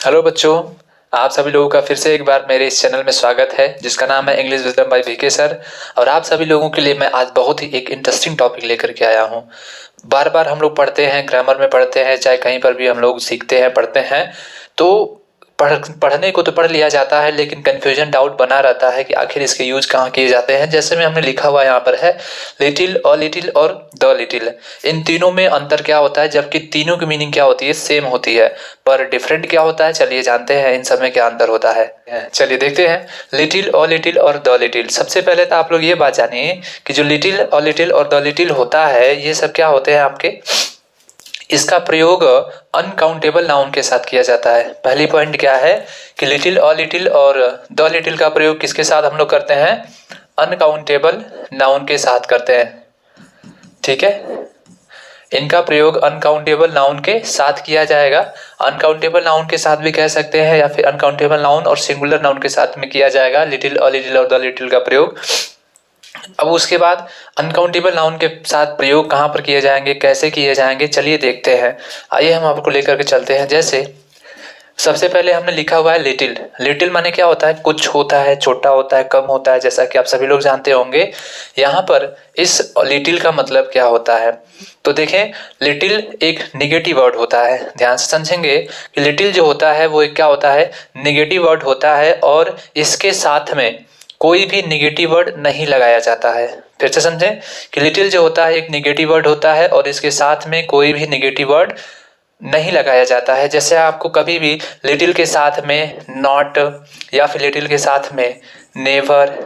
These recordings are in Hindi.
हेलो बच्चों, आप सभी लोगों का फिर से एक बार मेरे इस चैनल में स्वागत है जिसका नाम है English wisdom by VK sir. और आप सभी लोगों के लिए मैं आज बहुत ही एक इंटरेस्टिंग टॉपिक लेकर के आया हूँ। बार बार हम लोग पढ़ते हैं, ग्रामर में पढ़ते हैं, चाहे कहीं पर भी हम लोग सीखते हैं, पढ़ते हैं तो पढ़ने को तो पढ़ लिया जाता है, लेकिन कन्फ्यूजन डाउट बना रहता है कि आखिर इसके यूज कहाँ किए जाते हैं। जैसे में हमने लिखा हुआ यहाँ पर है लिटिल, अ लिटिल और द लिटिल। इन तीनों में अंतर क्या होता है, जबकि तीनों की मीनिंग क्या होती है, सेम होती है, पर डिफरेंट क्या होता है। चलिए जानते हैं इन सब में क्या अंतर होता है। चलिए देखते हैं लिटिल, अ लिटिल और द लिटिल। सबसे पहले तो आप लोग ये बात जानिए कि जो लिटिल, अ लिटिल और द लिटिल होता है, ये सब क्या होते हैं आपके, इसका प्रयोग अनकाउंटेबल नाउन के साथ किया जाता है। पहली पॉइंट क्या है कि लिटिल, अ लिटिल और द लिटिल का प्रयोग किसके साथ हम लोग करते हैं, अनकाउंटेबल नाउन के साथ करते हैं। ठीक है, इनका प्रयोग अनकाउंटेबल नाउन के साथ किया जाएगा। अनकाउंटेबल नाउन के साथ भी कह सकते हैं या फिर अनकाउंटेबल नाउन और सिंगुलर नाउन के साथ में किया जाएगा लिटिल, अ लिटिल और द लिटिल का प्रयोग। अब उसके बाद अनकाउंटेबल नाउन के साथ प्रयोग कहाँ पर किए जाएंगे, कैसे किए जाएंगे, चलिए देखते हैं। आइए हम आपको लेकर के चलते हैं। जैसे सबसे पहले हमने लिखा हुआ है लिटिल। लिटिल माने क्या होता है, कुछ होता है, छोटा होता है, कम होता है, जैसा कि आप सभी लोग जानते होंगे। यहाँ पर इस लिटिल का मतलब क्या होता है, तो देखें लिटिल एक निगेटिव वर्ड होता है। ध्यान से समझेंगे कि लिटिल जो होता है वो एक क्या होता है, निगेटिव वर्ड होता है, और इसके साथ में कोई भी निगेटिव वर्ड नहीं लगाया जाता है। फिर से समझें कि लिटिल जो होता है एक निगेटिव वर्ड होता है और इसके साथ में कोई भी निगेटिव वर्ड नहीं लगाया जाता है। जैसे आपको कभी भी लिटिल के साथ में नॉट, या फिर लिटिल के साथ में नेवर,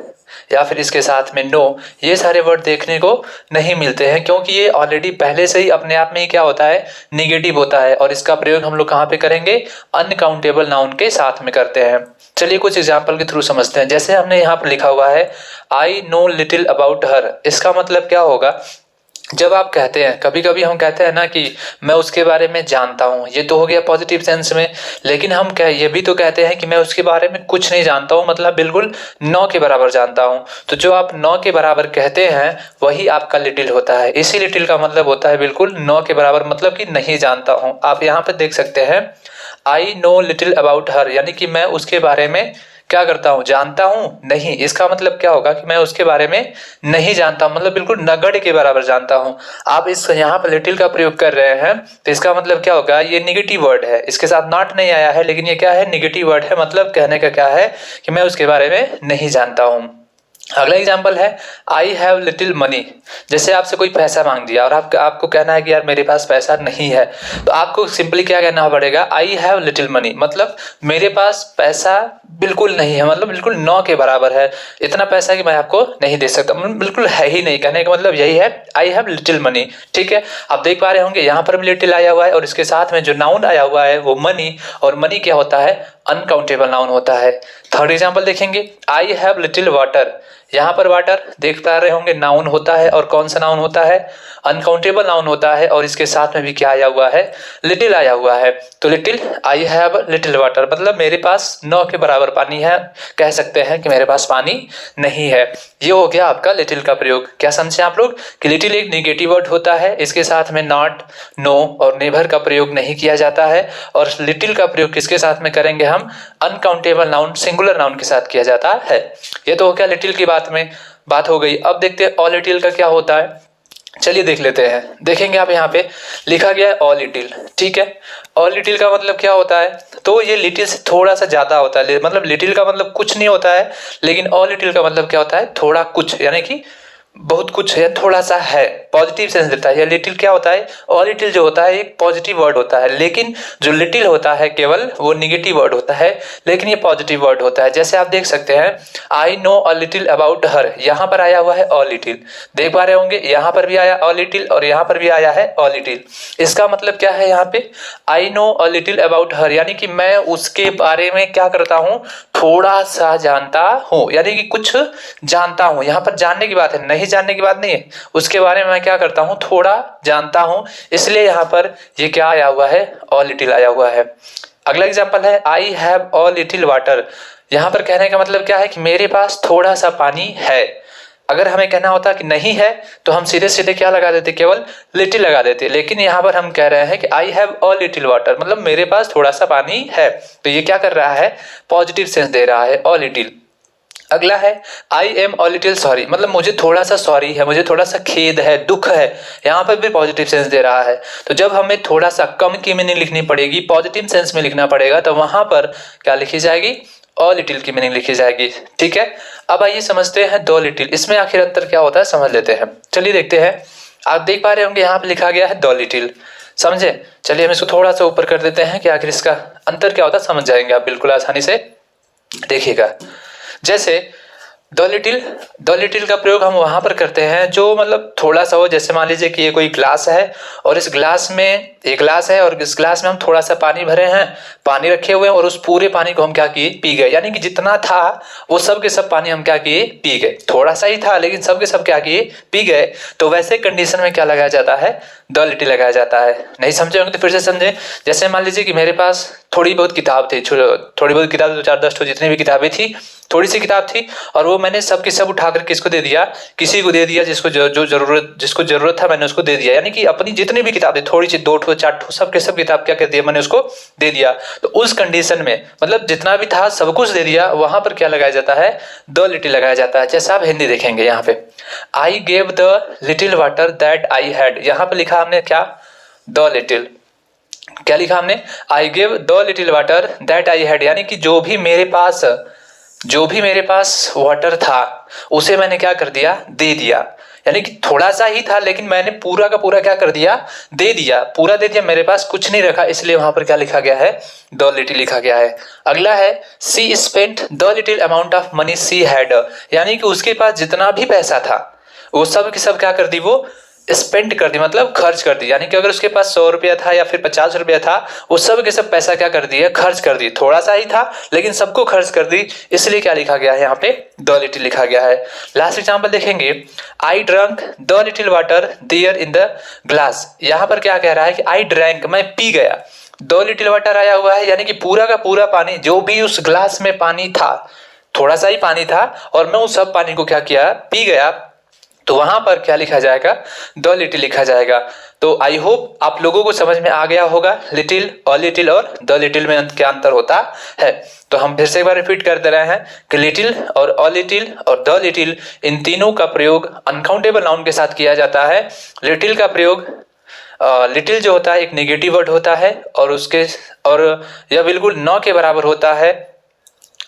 या फिर इसके साथ में नो, ये सारे वर्ड देखने को नहीं मिलते हैं, क्योंकि ये ऑलरेडी पहले से ही अपने आप में ही क्या होता है, निगेटिव होता है। और इसका प्रयोग हम लोग कहाँ पे करेंगे, अनकाउंटेबल नाउन के साथ में करते हैं। चलिए कुछ एग्जाम्पल के थ्रू समझते हैं। जैसे हमने यहाँ पर लिखा हुआ है I know little about her. इसका मतलब क्या होगा, जब आप कहते हैं, कभी कभी हम कहते हैं ना कि मैं उसके बारे में जानता हूँ, ये तो हो गया पॉजिटिव सेंस में। लेकिन हम ये भी तो कहते हैं कि मैं उसके बारे में कुछ नहीं जानता हूँ, मतलब बिल्कुल नौ के बराबर जानता हूँ। तो जो आप नौ के बराबर कहते हैं वही आपका लिटिल होता है। इसी लिटिल का मतलब होता है बिल्कुल नौ के बराबर, मतलब कि नहीं जानता हूँ। आप यहाँ पे देख सकते हैं I know little about her, यानी कि मैं उसके बारे में क्या करता हूँ, जानता हूँ नहीं। इसका मतलब क्या होगा कि मैं उसके बारे में नहीं जानता, मतलब बिल्कुल नगण्य के बराबर जानता हूँ। आप इस यहाँ पर लिटिल का प्रयोग कर रहे हैं तो इसका मतलब क्या होगा, ये निगेटिव वर्ड है, इसके साथ नॉट नहीं आया है, लेकिन ये क्या है, निगेटिव वर्ड है। मतलब कहने का क्या है कि मैं उसके बारे में नहीं जानता हूँ। अगला एग्जाम्पल है आई हैव लिटिल मनी। जैसे आपसे कोई पैसा मांग दिया और आपको कहना है कि यार मेरे पास पैसा नहीं है, तो आपको सिंपली क्या कहना पड़ेगा, आई हैव लिटिल मनी, मतलब मेरे पास पैसा बिल्कुल नहीं है, मतलब बिल्कुल नौ के बराबर है। इतना पैसा कि मैं आपको नहीं दे सकता, मतलब बिल्कुल है ही नहीं। कहने का मतलब यही है, आई हैव लिटिल मनी। ठीक है, आप देख पा रहे होंगे यहाँ पर भी लिटिल आया हुआ है और इसके साथ में जो नाउन आया हुआ है वो मनी, और मनी क्या होता है, अनकाउंटेबल नाउन होता है। थर्ड एग्जाम्पल देखेंगे आई हैव लिटिल वाटर। यहाँ पर वाटर देख पा रहे होंगे नाउन होता है, और कौन सा नाउन होता है, अनकाउंटेबल नाउन होता है, और इसके साथ में भी क्या आया हुआ है, लिटिल आया हुआ है। तो little, I have little water, मतलब मेरे पास नौ के बराबर पानी है, कह सकते हैं कि मेरे पास पानी नहीं है। ये हो गया आपका लिटिल का प्रयोग। क्या समझे आप लोग कि लिटिल एक निगेटिव वर्ड होता है, इसके साथ में नॉट, नो और नेवर का प्रयोग नहीं किया जाता है। और लिटिल का प्रयोग किसके साथ में करेंगे हम, अनकाउंटेबल नाउन, सिंगुलर नाउन के साथ किया जाता है। ये तो हो गया लिटिल की बात हो गई। अब देखते हैं ऑल लिटिल का क्या होता है। चलिए देख लेते हैं। देखेंगे आप यहाँ पे लिखा गया है ऑल लिटिल। ठीक है, ऑल लिटिल का मतलब क्या होता है, तो ये लिटिल से थोड़ा सा ज्यादा होता है। मतलब लिटिल का मतलब कुछ नहीं होता है, लेकिन ऑल लिटिल का मतलब क्या होता है, थोड़ा कुछ, यानी कि बहुत कुछ है, थोड़ा सा है, पॉजिटिव सेंस देता है। या लिटिल क्या होता है, ऑल लिटिल जो होता है एक पॉजिटिव वर्ड होता है, लेकिन जो लिटिल होता है केवल वो निगेटिव वर्ड होता है, लेकिन ये पॉजिटिव वर्ड होता है। जैसे आप देख सकते हैं I know a little about her, यहाँ पर आया हुआ है ऑल लिटिल, देख पा रहे होंगे यहाँ पर भी आया ऑल लिटिल और यहाँ पर भी आया है ऑल लिटिल। इसका मतलब क्या है, यहाँ पे I know a little about her, यानी कि मैं उसके बारे में क्या करता हूँ, थोड़ा सा जानता हूँ, यानी कि कुछ जानता हूँ। यहाँ पर जानने की बात है, नहीं जानने की बात नहीं है, उसके बारे में मैं क्या करता हूँ, थोड़ा जानता हूँ। इसलिए यहाँ पर ये क्या आया हुआ है, ऑल लिटिल आया हुआ है। अगला एग्जाम्पल है I have all little water. यहाँ पर कहने का मतलब क्या है कि मेरे पास थोड़ा सा पानी है। अगर हमें कहना होता कि नहीं है तो हम सीधे सीधे क्या लगा देते, केवल लिटिल लगा देते। लेकिन यहाँ पर हम कह रहे हैं कि I have a little water, मतलब मेरे पास थोड़ा सा पानी है। तो ये क्या कर रहा है, पॉजिटिव सेंस दे रहा है, अ लिटिल। अगला है I am a little sorry, मतलब मुझे थोड़ा सा सॉरी है, मुझे थोड़ा सा खेद है, दुख है। यहाँ पर भी पॉजिटिव सेंस दे रहा है। तो जब हमें थोड़ा सा कम की मीनिंग लिखनी पड़ेगी, पॉजिटिव सेंस में लिखना पड़ेगा, तो वहां पर क्या लिखी जाएगी, अ लिटिल की मीनिंग लिखी जाएगी। ठीक है, अब आइए समझते हैं द लिटिल, इसमें आखिर अंतर क्या होता है समझ लेते हैं। चलिए देखते हैं। आप देख पा रहे होंगे यहाँ पे लिखा गया है द लिटिल, समझे। चलिए हम इसको थोड़ा सा ऊपर कर देते हैं कि आखिर इसका अंतर क्या होता है समझ जाएंगे आप बिल्कुल आसानी से। देखिएगा, जैसे द लिटिल का प्रयोग हम वहां पर करते हैं जो मतलब थोड़ा सा हो। जैसे मान लीजिए कि ये कोई ग्लास है और इस ग्लास में, एक ग्लास है और इस ग्लास में हम थोड़ा सा पानी भरे हैं, पानी रखे हुए हैं और उस पूरे पानी को हम क्या किए, पी गए। यानी कि जितना था वो सब के सब पानी हम क्या किए, पी गए। थोड़ा सा ही था लेकिन सब के सब क्या किए, पी गए। तो वैसे कंडीशन में क्या लगाया जाता है, द लिटिल लगाया जाता है। नहीं समझे होंगे तो फिर से समझे। जैसे मान लीजिए कि मेरे पास थोड़ी बहुत किताब थी, थोड़ी बहुत किताब 2-4-10 जितनी भी किताबें थी, थोड़ी सी किताब थी, और वो मैंने सब की सब उठाकर किसको दे दिया, किसी को दे दिया जिसको जो जरूरत, जिसको जरूरत था मैंने उसको दे दिया। यानी कि अपनी जितनी भी किताबें, थोड़ी सी 2-4 सब के सब किताब क्या कर दिया, मैंने उसको दे दिया। तो उस कंडीशन में मतलब जितना भी था सब कुछ दे दिया, वहां पर क्या लगाया जाता है, द लिटिल लगाया जाता है। जैसे आप हिंदी देखेंगे यहाँ पे, I gave the little water that I had, यहाँ पे लिखा हमने क्या, द लिटिल। क्या लिखा हमने, I gave the little water that I had, यानी कि जो भी मेरे पास वाटर था उसे मैंने क्या कर दिया, दे दिया। यानी कि थोड़ा सा ही था लेकिन मैंने पूरा का पूरा क्या कर दिया, दे दिया, पूरा दे दिया, मेरे पास कुछ नहीं रखा, इसलिए वहां पर क्या लिखा गया है, द लिटिल लिखा गया है। अगला है she spent the little amount of money she had, यानी कि उसके पास जितना भी पैसा था वो सब की सब क्या कर दी, वो स्पेंड कर दी, मतलब खर्च कर दी। यानी कि अगर उसके पास 100 रुपया था या फिर 50 रुपया था, वो सब के सब पैसा क्या कर दिया, खर्च कर दी। थोड़ा सा ही था लेकिन सबको खर्च कर दी, इसलिए क्या लिखा गया है, यहाँ पे द लिटिल लिखा गया है। लास्ट एग्जांपल देखेंगे, I drunk the little water there in the glass, यहाँ पर क्या कह रहा है कि आई ड्रैंक, मैं पी गया। द लिटिल वाटर आया हुआ है यानी कि पूरा का पूरा पानी, जो भी उस ग्लास में पानी था, थोड़ा सा ही पानी था और मैं उस सब पानी को क्या किया, पी गया। तो वहां पर क्या लिखा जाएगा, द लिटिल लिखा जाएगा। तो आई होप आप लोगों को समझ में आ गया होगा लिटिल, अ लिटिल और द लिटिल में क्या अंतर होता है। तो हम फिर से एक बार रिपीट कर दे रहे हैं कि लिटिल और अ लिटिल और द लिटिल, इन तीनों का प्रयोग अनकाउंटेबल नाउन के साथ किया जाता है। लिटिल का प्रयोग, लिटिल जो होता है एक नेगेटिव वर्ड होता है और यह बिल्कुल न के बराबर होता है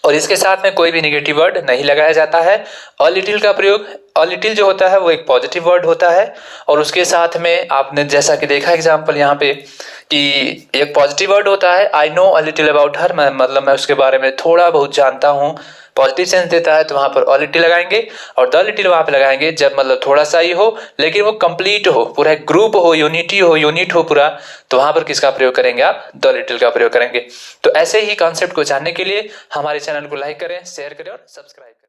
और इसके साथ में कोई भी नेगेटिव वर्ड नहीं लगाया जाता है। अ लिटिल का प्रयोग, अ लिटिल जो होता है वो एक पॉजिटिव वर्ड होता है और उसके साथ में आपने जैसा कि देखा एग्जांपल यहाँ पे कि एक पॉजिटिव वर्ड होता है, I know a little about her, मतलब मैं उसके बारे में थोड़ा बहुत जानता हूँ, पॉजिटिव सेंस देता है। तो वहां पर अ लिटिल लगाएंगे और द लिटिल वहां पे लगाएंगे जब मतलब थोड़ा सा ही हो लेकिन वो कंप्लीट हो, पूरा एक ग्रुप हो, यूनिट हो पूरा, तो वहां पर किसका प्रयोग करेंगे आप, द लिटिल का प्रयोग करेंगे। तो ऐसे ही कॉन्सेप्ट को जानने के लिए हमारे चैनल को लाइक करें, शेयर करें और सब्सक्राइब करें।